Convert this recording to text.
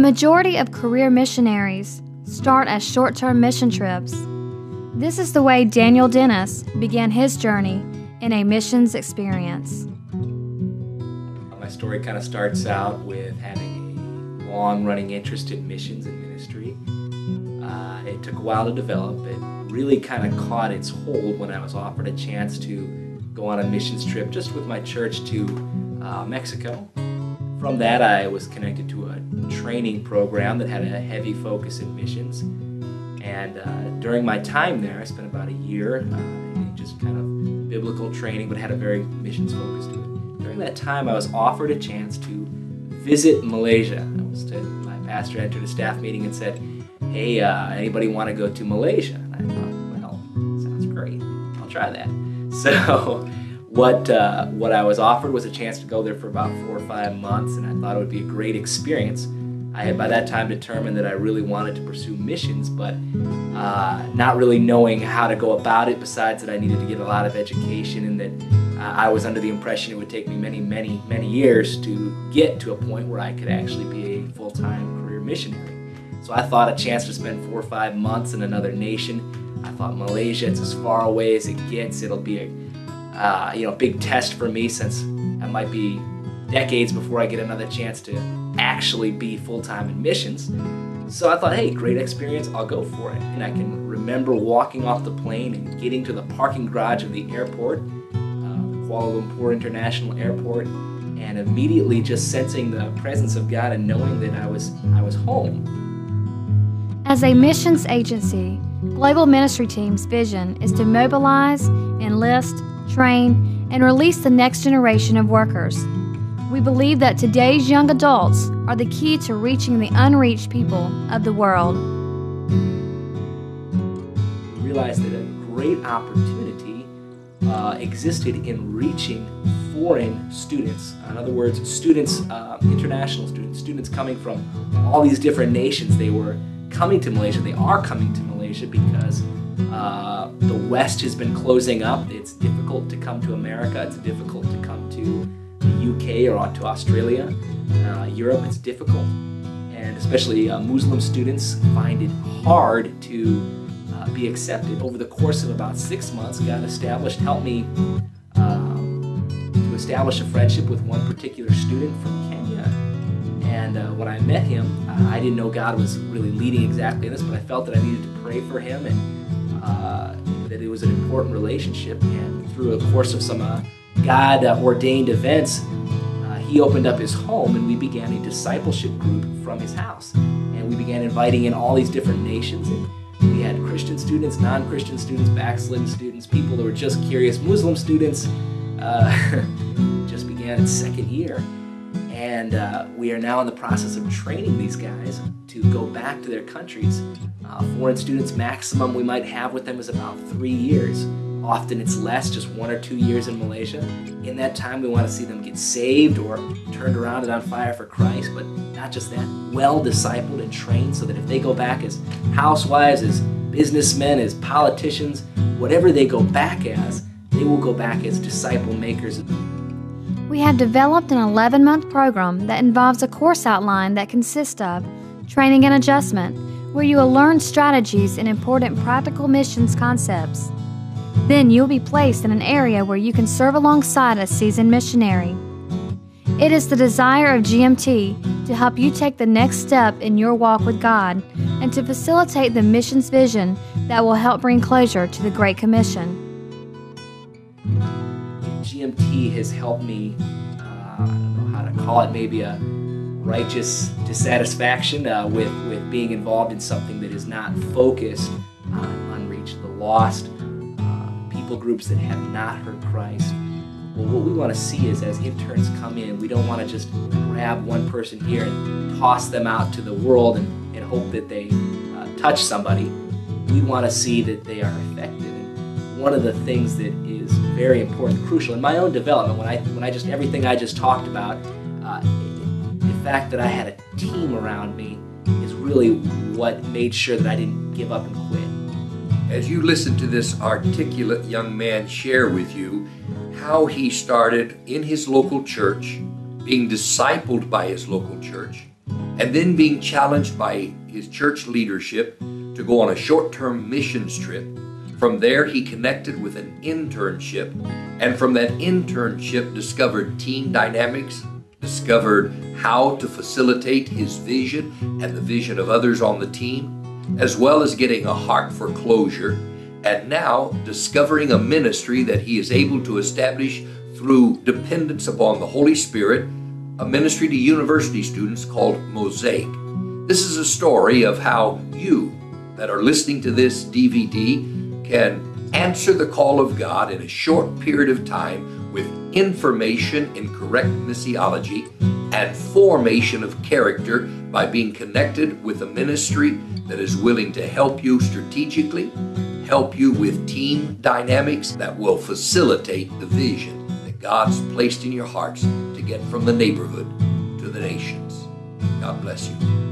majority of career missionaries start as short-term mission trips. This is the way Daniel Dennis began his journey in a missions experience. My story kind of starts out with having a long-running interest in missions and ministry. It took a while to develop. It really kind of caught its hold when I was offered a chance to go on a missions trip just with my church to Mexico. From that, I was connected to a training program that had a heavy focus in missions. And during my time there, I spent about a year in just kind of biblical training, but had a very missions focus to it. During that time, I was offered a chance to visit Malaysia. My pastor entered a staff meeting and said, "Hey, anybody want to go to Malaysia?" And I thought, well, sounds great. I'll try that. So what I was offered was a chance to go there for about 4 or 5 months, and I thought it would be a great experience. I had by that time determined that I really wanted to pursue missions, but not really knowing how to go about it, besides that I needed to get a lot of education, and that I was under the impression it would take me many years to get to a point where I could actually be a full-time career missionary. So I thought a chance to spend 4 or 5 months in another nation. I thought Malaysia, it's as far away as it gets. It'll be a big test for me, since it might be decades before I get another chance to actually be full-time in missions. So I thought, hey, great experience, I'll go for it. And I can remember walking off the plane and getting to the parking garage of the airport, Kuala Lumpur International Airport, and immediately just sensing the presence of God and knowing that I was home. As a missions agency, Global Ministry Team's vision is to mobilize, enlist, train, and release the next generation of workers. We believe that today's young adults are the key to reaching the unreached people of the world. We realized that a great opportunity existed in reaching foreign students. In other words, students, international students coming from all these different nations. They were coming to Malaysia. They are coming to Malaysia because the West has been closing up. It's difficult to come to America. It's difficult to come to the UK or to Australia. Europe, it's difficult. And especially Muslim students find it hard to be accepted. Over the course of about 6 months, God helped me to establish a friendship with one particular student from Kenya. And when I met him, I didn't know God was really leading exactly in this, but I felt that I needed to pray for him, and that it was an important relationship. And through a course of some God-ordained events, he opened up his home, and we began a discipleship group from his house. And we began inviting in all these different nations. And we had Christian students, non-Christian students, backslidden students, people that were just curious, Muslim students. Just began its second year. And we are now in the process of training these guys to go back to their countries. Foreign students, maximum we might have with them is about 3 years. Often it's less, just 1 or 2 years in Malaysia. In that time, we want to see them get saved or turned around and on fire for Christ, but not just that, well discipled and trained, so that if they go back as housewives, as businessmen, as politicians, whatever they go back as, they will go back as disciple makers. We have developed an 11-month program that involves a course outline that consists of training and adjustment, where you will learn strategies and important practical missions concepts. Then you'll be placed in an area where you can serve alongside a seasoned missionary. It is the desire of GMT to help you take the next step in your walk with God and to facilitate the missions vision that will help bring closure to the Great Commission. GMT has helped me, I don't know how to call it, maybe a righteous dissatisfaction with being involved in something that is not focused on unreached, the lost, people groups that have not heard Christ. Well, what we want to see is, as interns come in, we don't want to just grab one person here and toss them out to the world and hope that they touch somebody. We want to see that they are effective. And one of the things that is very important, crucial in my own development, when I just everything I just talked about, the fact that I had a team around me is really what made sure that I didn't give up and quit. As you listen to this articulate young man share with you how he started in his local church, being discipled by his local church, and then being challenged by his church leadership to go on a short-term missions trip. From there, he connected with an internship, and from that internship discovered team dynamics, discovered how to facilitate his vision and the vision of others on the team, as well as getting a heart for closure, and now discovering a ministry that he is able to establish through dependence upon the Holy Spirit, a ministry to university students called Mosaic. This is a story of how you that are listening to this DVD can answer the call of God in a short period of time with information in correct missiology and formation of character by being connected with a ministry that is willing to help you strategically, help you with team dynamics that will facilitate the vision that God's placed in your hearts to get from the neighborhood to the nations. God bless you.